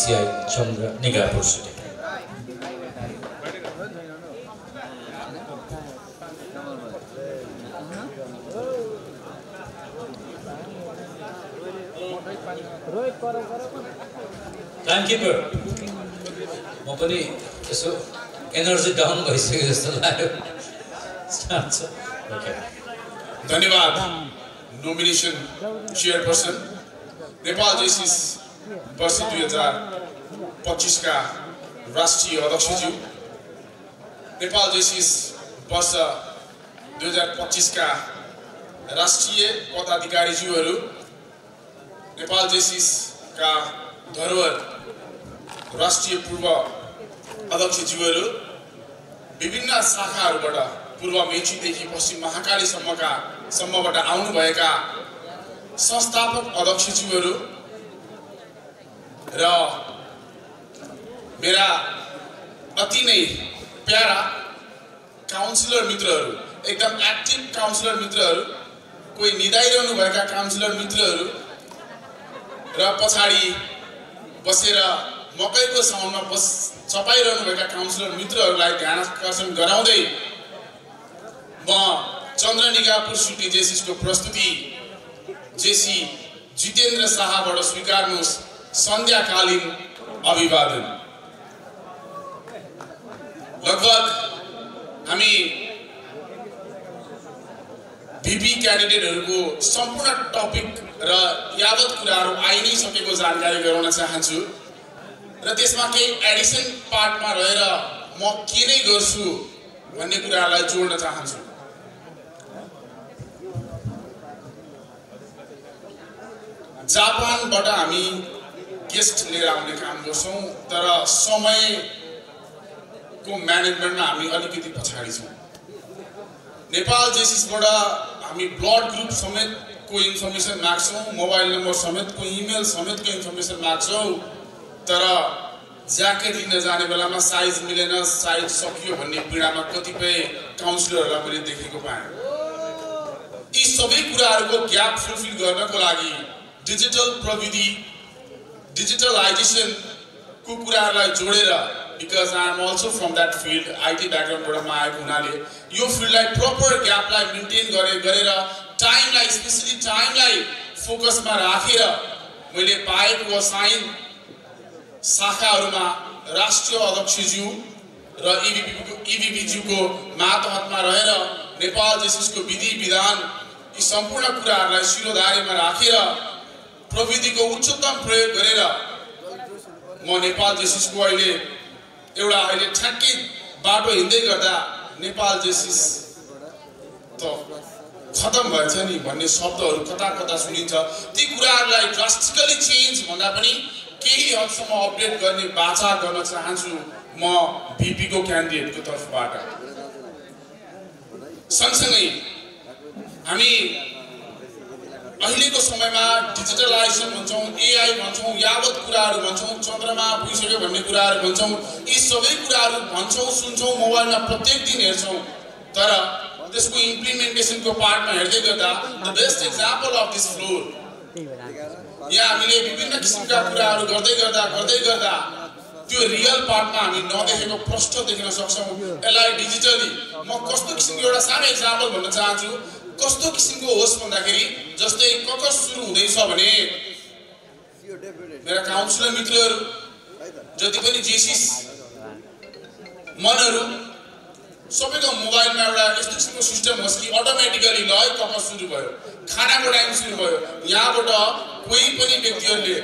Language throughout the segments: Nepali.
PCI Chandra Niga Pursuit. Timekeeper, म पनि यसो एनर्जी डाउन भइसक्यो जस्तो लाग्यो. Okay. धन्यवाद नोमिनेसन चेयरपर्सन नेपाल जेसिस वर्ष 2025 का राष्ट्रिय अध्यक्षज्यू, नेपाल जेसिस वर्ष 2025 का राष्ट्रिय पदाधिकारीज्यूहरू, नेपाल जेसिस का धरोहर राष्ट्रिय पूर्व अध्यक्षज्यूहरू, विभिन्न शाखाहरूबाट पूर्व मेचीदेखि पश्चिम महाकाली सम्मबाट आउनुभएका संस्थापक अध्यक्षज्यूहरू र मेरा अति नै प्यारा काउन्सिलर मित्रहरू, एकदम एक्टिभ काउन्सिलर मित्रहरू, कोही निदाइरहनु भएका काउन्सिलर मित्रहरू र पछाडि बसेर मकैको साउन्डमा चपाइरहनु भएका काउन्सिलर मित्रहरूलाई ध्यान आकर्षण गराउँदै म चन्द्रनिगा पुरसुटी जेसिसको प्रस्तुति जेसी जितेन्द्र शाहबाट स्वीकार्नुहोस् सन्ध्याकालीन अभिवादन. लगभग हामी भिपी क्यान्डिडेटहरूको सम्पूर्ण टपिक र यावत कुराहरू आइ नै सकेको जानकारी गराउन चाहन्छु र त्यसमा केही एडिसन पार्टमा रहेर म के नै गर्छु भन्ने कुरालाई जोड्न चाहन्छु. जापानबाट हामी गेस्ट लिएर आउने काम गर्छौं, तर समयको म्यानेजमेन्टमा हामी अलिकति पछाडी छौं. नेपाल जेसिसबाट हामी ब्लड ग्रुप समेतको इन्फर्मेसन माग्छौं, मोबाइल नम्बर समेतको, इमेल समेतको इन्फर्मेसन माग्छौं, तर ज्याकेट लिन जाने बेलामा साइज मिलेन, साइज सकियो भन्ने पीडामा कतिपय काउन्सिलरहरूलाई मैले देखेको पाएँ. यी सबै कुराहरूको ग्याप फुलफिल गर्नको लागि डिजिटल प्रविधि, डिजिटलाइजेसनको कुराहरूलाई जोडेर, because I am also from that field, IT ब्याकग्राउन्डबाट म आएको हुनाले यो फिल्डलाई प्रपर ग्यापलाई मेन्टेन गरेर टाइमलाई, स्पेसली टाइमलाई फोकसमा राखेर मैले पाएको असाइन शाखाहरूमा राष्ट्रिय अध्यक्षज्यू र इभिपीज्यूको मातहतमा रहेर नेपाल जेसिसको विधि विधान यी सम्पूर्ण कुराहरूलाई शिरोधार्यमा राखेर प्रविधिको उच्चतम प्रयोग गरेर म नेपाल जेसिसको अहिले ठ्याक्कै बाटो हिँड्दै गर्दा नेपाल जेसिस त खतम भएछ नि भन्ने शब्दहरू कता कता सुनिन्छ. ती कुराहरूलाई ड्रास्टिकली चेन्ज भन्दा पनि केही हदसम्म अपडेट गर्ने बाचा गर्न चाहन्छु म भिपीको क्यान्डिडेटको तर्फबाट. सँगसँगै हामी अहिलेको समयमा डिजिटलाइजेसन भन्छौं, एआई भन्छौं, यावत कुराहरू भन्छौं, चन्द्रमा पुगिसक्यो भन्ने कुराहरू भन्छौं, यी सबै कुराहरू भन्छौं, सुन्छौं, मोबाइलमा प्रत्येक दिन हेर्छौं, तर त्यसको इम्प्लिमेन्टेसनको पार्टमा हेर्दै गर्दा the best example of this floor यहाँ हामीले विभिन्न किसिमका कुराहरू गर्दै गर्दा त्यो रियल पार्टमा हामी नदेखेको प्रष्ट देख्न सक्छौं. यसलाई डिजिटली म कस्तो किसिमको एउटा सानो एक्जाम्पल भन्न चाहन्छु. कस्तो किसिमको होस् भन्दाखेरि जस्तै ककस सुरु हुँदैछ भने मेरा काउन्सिलर मित्रहरू जति पनि जेसिस मनहरू सबैको मोबाइलमा एउटा यस्तो किसिमको सिस्टम होस् कि अटोमेटिकली ल ककस सुरु भयो, खानाको टाइम सुरु भयो, यहाँबाट कोही पनि व्यक्तिहरूले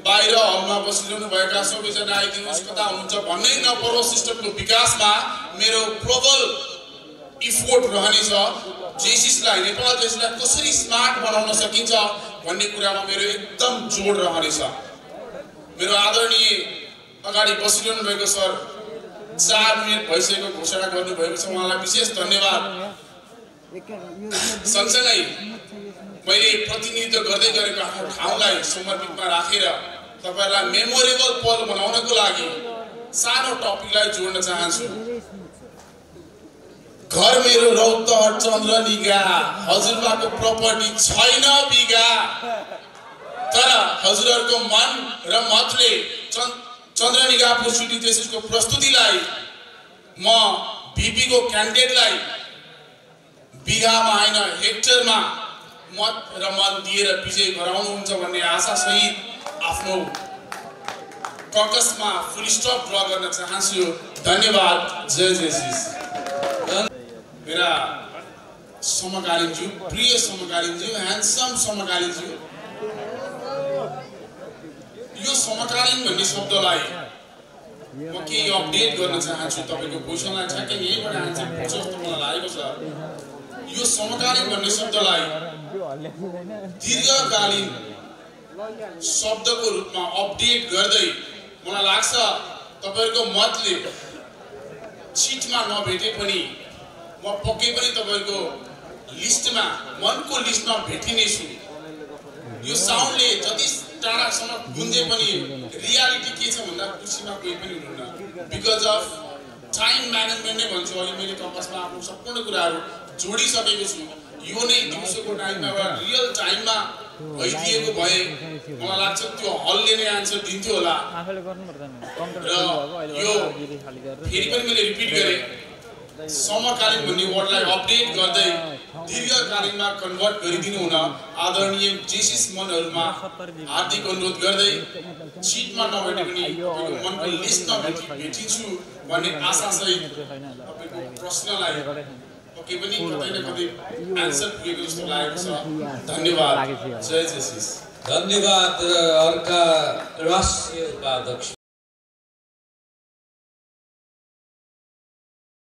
बाहिर हलमा बसिरहनु भएका सबैजना आइदिनुहोस् कता हुनुहुन्छ भन्नै नपरोस्. सिस्टमको विकासमा मेरो प्रबल इफोर्ट रहनेछ. जेसिसलाई, नेपाल जेसिसलाई कसरी स्मार्ट बनाउन सकिन्छ भन्ने कुरामा मेरो एकदम जोड रहनेछ. मेरो आदरणीय अगाडि बसिरहनु भएको सर 4 मिनेट भइसकेको घोषणा गर्नुभएको छ, उहाँलाई विशेष धन्यवाद. सँगसँगै मैले प्रतिनिधित्व गर्दै गरेको आफ्नो ठाउँलाई समर्पितमा राखेर तपाईहरुलाई मेमोरेबल पल बनाउनको लागि सानो टपिकलाई जोड्न चाहन्छु. घर मेरो रौतहट चन्द्रनिगा, हजुरबाको प्रपर्टी छैन बिगा, तर हजुरहरुको मन र मतले चन्द्रनिगा पोस्टुटी त्यसको प्रस्तुतिलाई म बीपी को क्यान्डिडेटलाई बिघामा हैन हेक्टरमा मत र मन दिएर विजय गराउनुहुन्छ भन्ने आशा सहित आफ्नो ककसमा फुल स्टप ड्र गर्न चाहन्छु। धन्यवाद। जय जयसिस। मेरा समकालीन ज्यू, प्रिय समकालीन ज्यू, ह्यान्डसम समकालीन ज्यू, यो समकालीन भन्ने शब्दलाई म के अपडेट गर्न चाहन्छु। तपाईको क्वेशनलाई ठ्याक्कै यहीबाट आन्सर पुग्छ जस्तो मलाई लागेको छ। यो समकालीन भन्ने शब्दलाई दीर्घकालीन शब्दको रूपमा अपडेट गर्दै मलाई लाग्छ तपाईहरुको मतले छिटमा नभेटे पनि म पक्कै पनि तपाईहरुको लिस्टमा मनको लिस्टमा भेटिने छु। यो साउन्डले जति टाढासम्म गुन्जे पनि रियालिटी के छ भन्दा कुर्सीमा कोही पनि हुनुहुन्न। बिकज अफ टाइम म्यानेजमेन्ट नै भन्छु। अहिले मैले कम्पासमा आफ्नो सम्पूर्ण कुराहरू जोडिसकेको छु। यो नै दिउँसोको टाइममा एउटा रियल टाइममा भइदिएको भए मलाई लाग्छ त्यो हलले नै आन्सर दिन्थ्यो होला। र यो फेरि पनि मैले रिपिट गरेँ, समकालीन भन्ने वर्डलाई अपडेट गर्दै दीर्घकालीनमा कन्भर्ट गरिदिनु हुन आदरणीय जेसिस मनहरुमा हार्दिक अनुरोध गर्दै सिटमा नभए पनि मनको लिस्टमा भेटिन्छु भन्ने आशा सहित तपाईको प्रश्नलाई पक्कै पनि कतै न कतै आन्सर पुगेको जस्तो लागेको छ। धन्यवाद। जय जेसिस। धन्यवाद। अर्का राष्ट्रिय उपाध्यक्ष